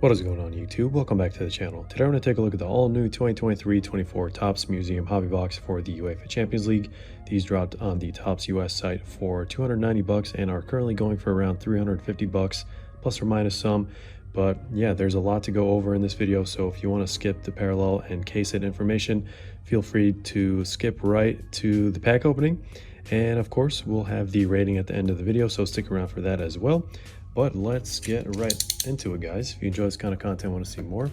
What is going on YouTube? Welcome back to the channel. Today we're going to take a look at the all-new 2023-24 Topps Museum Hobby Box for the UEFA Champions League. These dropped on the Topps US site for $290 and are currently going for around $350 plus or minus some. But yeah, there's a lot to go over in this video, so if you want to skip the parallel and case hit information, feel free to skip right to the pack opening. And of course, we'll have the rating at the end of the video, so stick around for that as well. But let's get right into it, guys. If you enjoy this kind of content and want to see more,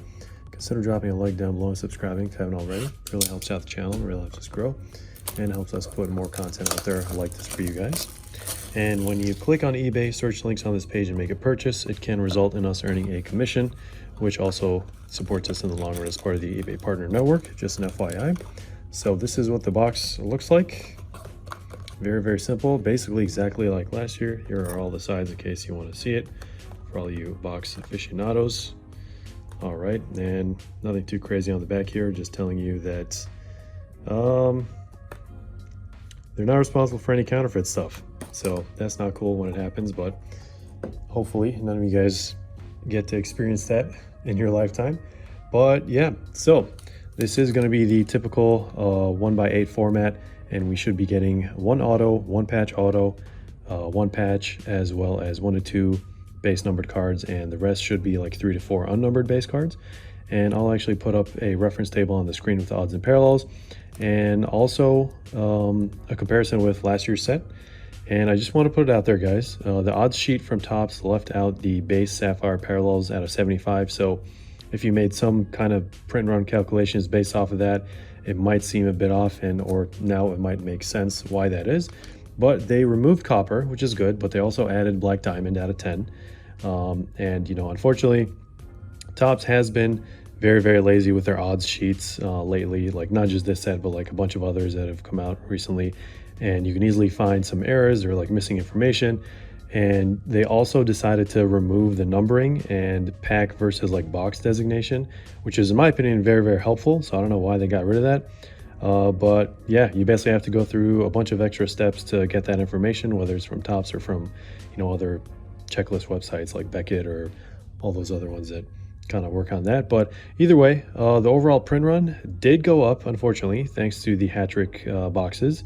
consider dropping a like down below and subscribing if you haven't already. It really helps out the channel, really helps us grow, and helps us put more content out there like this for you guys. And when you click on eBay, search links on this page and make a purchase, it can result in us earning a commission, which also supports us in the long run as part of the eBay Partner Network, just an FYI. So this is what the box looks like. Very, very simple, basically exactly like last year. Here are all the sides in case you want to see it for all you box aficionados. All right, and nothing too crazy on the back here, just telling you that they're not responsible for any counterfeit stuff. So that's not cool when it happens, but hopefully none of you guys get to experience that in your lifetime. But yeah, so this is going to be the typical 1x8 format. And we should be getting one auto, one patch auto, one patch, as well as 1 to 2 base numbered cards, and the rest should be like 3 to 4 unnumbered base cards. And I'll actually put up a reference table on the screen with the odds and parallels, and also a comparison with last year's set. And I just want to put it out there, guys. The odds sheet from Topps left out the base Sapphire parallels out of 75. So if you made some kind of print run calculations based off of that, it might seem a bit off, and or now it might make sense why that is. But they removed copper, which is good, but they also added black diamond out of 10. And you know, unfortunately, Topps has been very, very lazy with their odds sheets lately, like not just this set, but like a bunch of others that have come out recently. And you can easily find some errors or like missing information. And they also decided to remove the numbering and pack versus like box designation, which is in my opinion very, very helpful. So I don't know why they got rid of that, but yeah, you basically have to go through a bunch of extra steps to get that information, whether it's from Topps or from, you know, other checklist websites like Beckett or all those other ones that kind of work on that. But either way, the overall print run did go up, unfortunately, thanks to the hat trick boxes.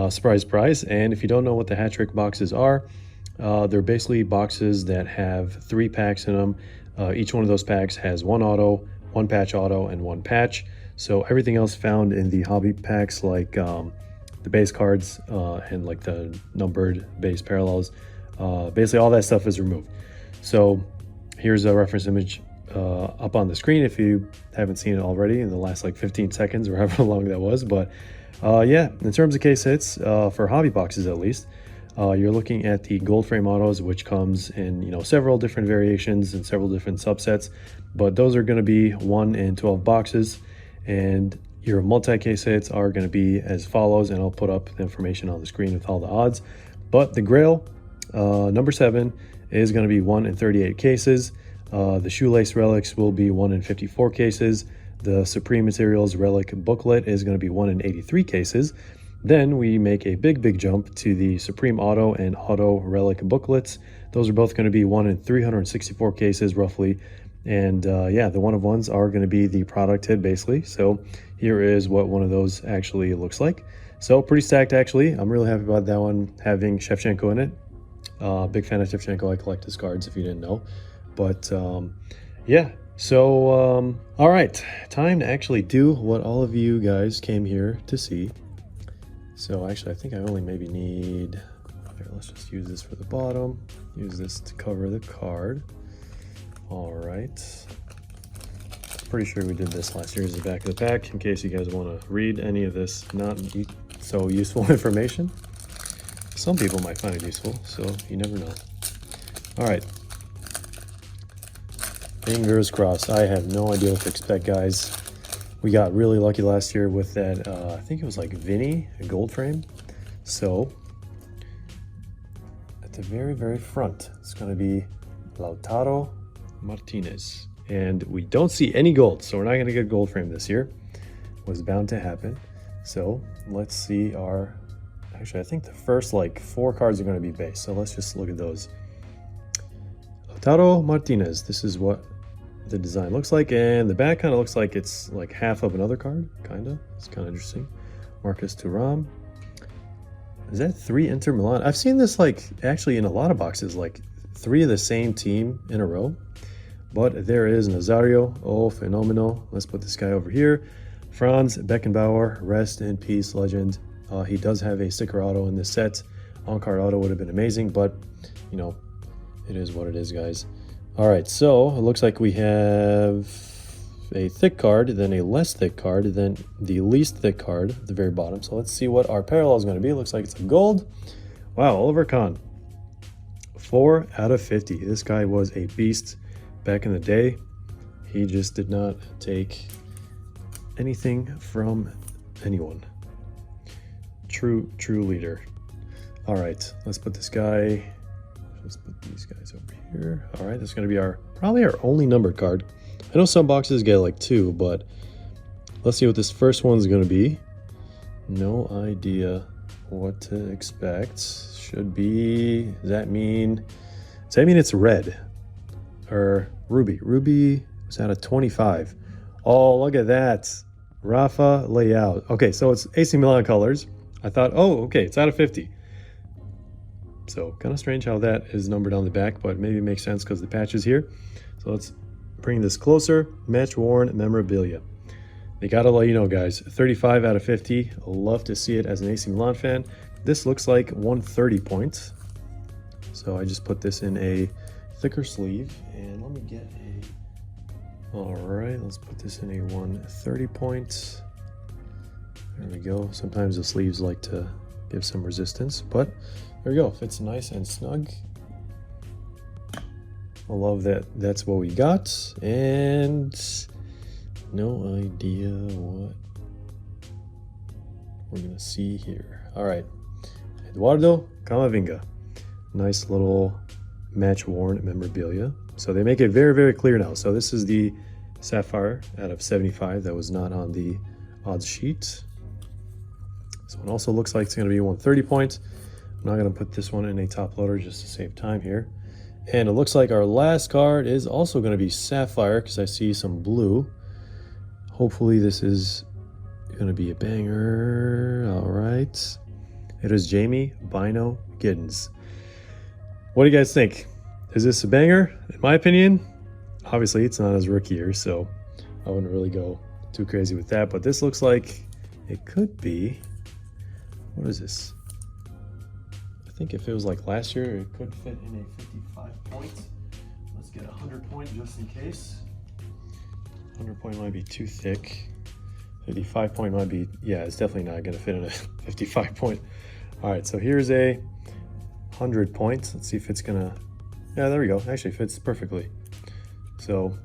Surprise, surprise. And if you don't know what the hat trick boxes are, they're basically boxes that have 3 packs in them. Each one of those packs has 1 auto, 1 patch auto, and 1 patch. So everything else found in the hobby packs, like the base cards and like the numbered base parallels, basically all that stuff is removed. So here's a reference image up on the screen if you haven't seen it already in the last like 15 seconds or however long that was. But yeah, in terms of case hits for hobby boxes at least, you're looking at the gold frame autos, which comes in, you know, several different variations and several different subsets, but those are going to be 1 in 12 boxes. And your multi-case hits are going to be as follows, and I'll put up the information on the screen with all the odds. But the Grail, number 7, is going to be 1 in 38 cases. The Shoelace Relics will be 1 in 54 cases. The Supreme Materials Relic Booklet is going to be 1 in 83 cases. Then we make a big, big jump to the Supreme Auto and Auto Relic booklets. Those are both going to be 1 in 364 cases, roughly. And yeah, the 1-of-1s are going to be the product hit, basically. So here is what one of those actually looks like. So pretty stacked, actually. I'm really happy about that one having Shevchenko in it. Big fan of Shevchenko. I collect his cards, if you didn't know. But yeah, so all right, time to actually do what all of you guys came here to see. So actually, I think I only maybe need, here, let's just use this for the bottom, use this to cover the card. All right. Pretty sure we did this last year. Here's the back of the pack in case you guys want to read any of this not so useful information. Some people might find it useful, so you never know. All right. Fingers crossed. I have no idea what to expect, guys. We got really lucky last year with that, I think it was like Vinny, a gold frame. So at the very, very front, it's going to be Lautaro Martinez. And we don't see any gold, so we're not going to get a gold frame this year. Was bound to happen. So let's see our, actually, I think the first like 4 cards are going to be base. So let's just look at those. Lautaro Martinez, this is what the design looks like, and the back kind of looks like it's like half of another card, kind of. It's kind of interesting. Marcus Thuram. Is that 3 Inter Milan? I've seen this like actually in a lot of boxes, like 3 of the same team in a row. But there is Nazario. Oh, phenomenal. Let's put this guy over here. Franz Beckenbauer, rest in peace, legend. He does have a sticker auto in this set. On-card auto would have been amazing, but, you know, it is what it is, guys. All right, so it looks like we have a thick card, then a less thick card, then the least thick card at the very bottom. So let's see what our parallel is going to be. It looks like it's a gold. Wow, Oliver Kahn. 4 out of 50. This guy was a beast back in the day. He just did not take anything from anyone. True leader. All right, let's put this guy, let's put these guys over here. All right, this is going to be probably our only numbered card. I know some boxes get like 2, but let's see what this first one's going to be. No idea what to expect. Should be, does that mean it's red or ruby? Ruby was out of 25. Oh, look at that. Rafa Leao. Okay, so it's AC Milan colors. I thought, oh, okay, it's out of 50. So kind of strange how that is numbered on the back, but maybe it makes sense because the patch is here. So let's bring this closer. Match worn memorabilia. They gotta let you know, guys, 35 out of 50. Love to see it as an AC Milan fan. This looks like 130 points. So I just put this in a thicker sleeve, and let me get a, all right, let's put this in a 130 points. There we go. Sometimes the sleeves like to give some resistance, but there we go. Fits nice and snug. I love that. That's what we got, and no idea what we're gonna see here. All right, Eduardo Camavinga. Nice little match worn memorabilia. So they make it very, very clear now. So this is the Sapphire out of 75 that was not on the odds sheet. So it also looks like it's going to be 130 points. I'm not going to put this one in a top loader just to save time here. And it looks like our last card is also going to be Sapphire because I see some blue. Hopefully this is going to be a banger. All right. It is Jamie Bino Giddens. What do you guys think? Is this a banger? In my opinion, obviously it's not his rookie year, so I wouldn't really go too crazy with that. But this looks like it could be. What is this? I think if it was like last year, it could fit in a 55 point. Let's get a 100 point just in case. 100 point might be too thick. 55 point might be, yeah, it's definitely not going to fit in a 55 point. All right, so here's a 100 points. Let's see if it's gonna, yeah, there we go. Actually fits perfectly. So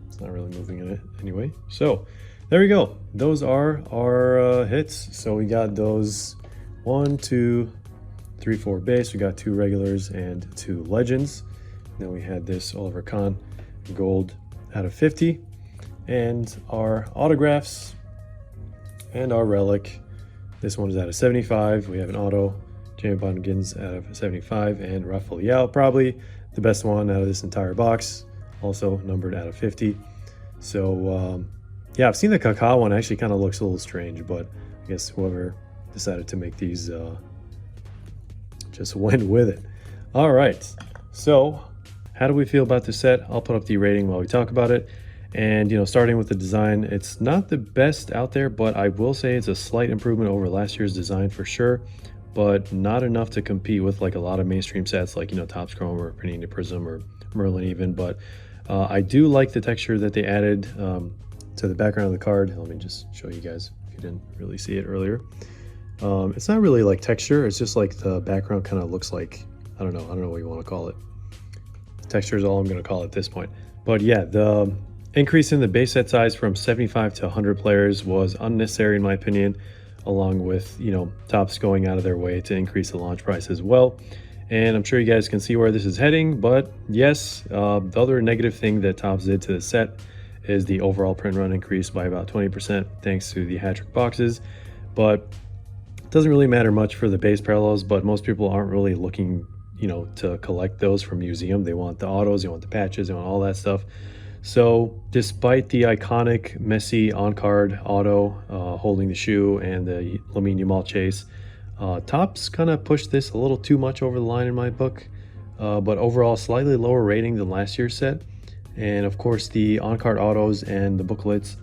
it's not really moving in it anyway. So there we go. Those are our hits. So we got those 1, 2, 3, 4 base. We got 2 regulars and 2 legends. Then we had this Oliver Kahn gold out of 50, and our autographs and our relic. This one is out of 75. We have an auto, Jamie Bino Giddens out of 75, and Rafa Leao, probably the best one out of this entire box, also numbered out of 50. So yeah, I've seen the Kaká one. Actually kind of looks a little strange, but I guess whoever decided to make these just went with it. All right, so how do we feel about this set? I'll put up the rating while we talk about it. And, you know, starting with the design, it's not the best out there, but I will say it's a slight improvement over last year's design for sure, but not enough to compete with like a lot of mainstream sets like, you know, Topps Chrome or Panini Prism or Merlin even. But I do like the texture that they added to the background of the card. Let me just show you guys if you didn't really see it earlier. It's not really like texture. It's just like the background kind of looks like, I don't know what you want to call it. Texture is all I'm going to call it at this point. But yeah, the increase in the base set size from 75 to 100 players was unnecessary in my opinion, along with, you know, Topps going out of their way to increase the launch price as well. And I'm sure you guys can see where this is heading, but yes, the other negative thing that Topps did to the set is the overall print run increased by about 20% thanks to the hat-trick boxes. But it doesn't really matter much for the base parallels, but most people aren't really looking, you know, to collect those from Museum. They want the autos, they want the patches, they want all that stuff. So despite the iconic Messi on-card auto holding the shoe and the Lamine Yamal chase, Topps kind of pushed this a little too much over the line in my book, but overall slightly lower rating than last year's set. And of course, the on-card autos and the booklets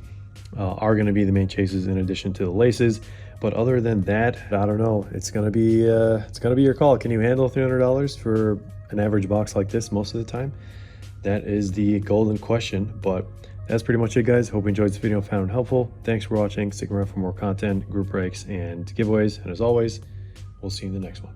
are going to be the main chases in addition to the laces. But other than that, I don't know. It's gonna be your call. Can you handle $300 for an average box like this most of the time? That is the golden question. But that's pretty much it, guys. Hope you enjoyed this video and found it helpful. Thanks for watching. Stick around for more content, group breaks, and giveaways. And as always, we'll see you in the next one.